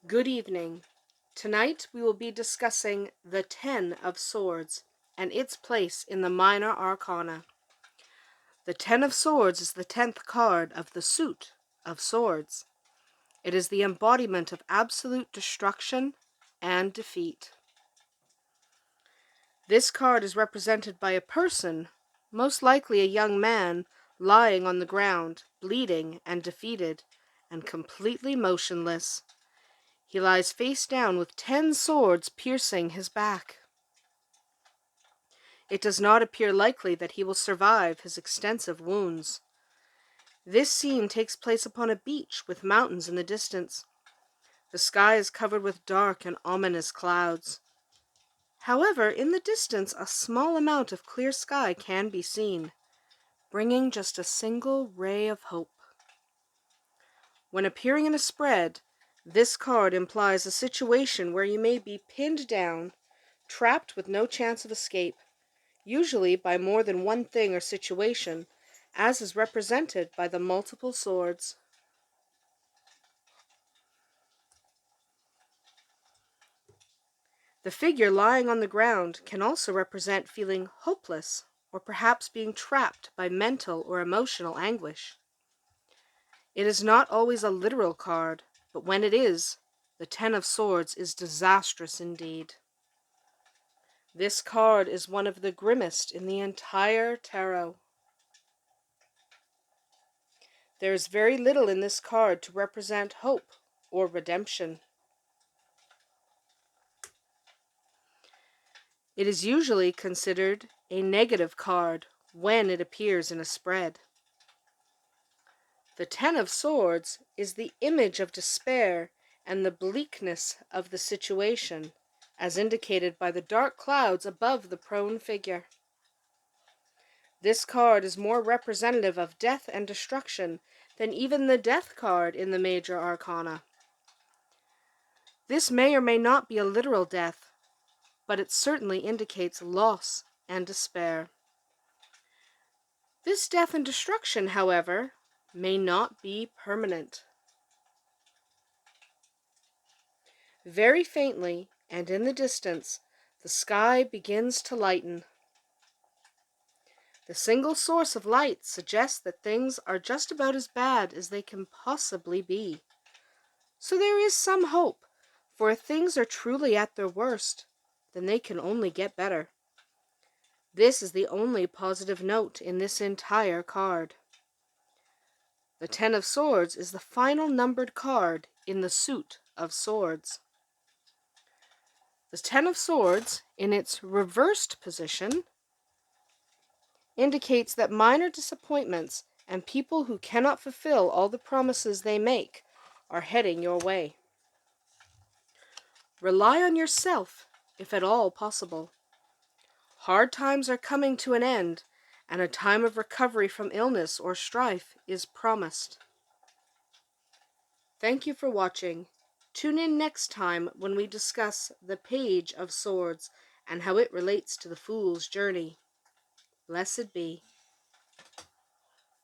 Good evening. Tonight we will be discussing the Ten of Swords and its place in the Minor Arcana. The Ten of Swords is the 10th card of the suit of swords. It is the embodiment of absolute destruction and defeat. This card is represented by a person, most likely a young man, lying on the ground, bleeding and defeated, and completely motionless. He lies face down with 10 swords piercing his back. It does not appear likely that he will survive his extensive wounds. This scene takes place upon a beach with mountains in the distance. The sky is covered with dark and ominous clouds. However, in the distance, a small amount of clear sky can be seen, bringing just a single ray of hope. When appearing in a spread, this card implies a situation where you may be pinned down, trapped with no chance of escape, usually by more than one thing or situation, as is represented by the multiple swords. The figure lying on the ground can also represent feeling hopeless or perhaps being trapped by mental or emotional anguish. It is not always a literal card, but when it is, the Ten of Swords is disastrous indeed. This card is one of the grimmest in the entire tarot. There is very little in this card to represent hope or redemption. It is usually considered a negative card when it appears in a spread. The Ten of Swords is the image of despair and the bleakness of the situation, as indicated by the dark clouds above the prone figure. This card is more representative of death and destruction than even the Death card in the Major Arcana. This may or may not be a literal death, but it certainly indicates loss and despair. This death and destruction, however, may not be permanent. Very faintly, and in the distance, the sky begins to lighten. The single source of light suggests that things are just about as bad as they can possibly be. So there is some hope, for if things are truly at their worst, then they can only get better. This is the only positive note in this entire card. The Ten of Swords is the final numbered card in the suit of swords. The Ten of Swords, in its reversed position, indicates that minor disappointments and people who cannot fulfill all the promises they make are heading your way. Rely on yourself, if at all possible. Hard times are coming to an end, and a time of recovery from illness or strife is promised. Thank you for watching. Tune in next time when we discuss the Page of Swords and how it relates to the Fool's journey. Blessed be.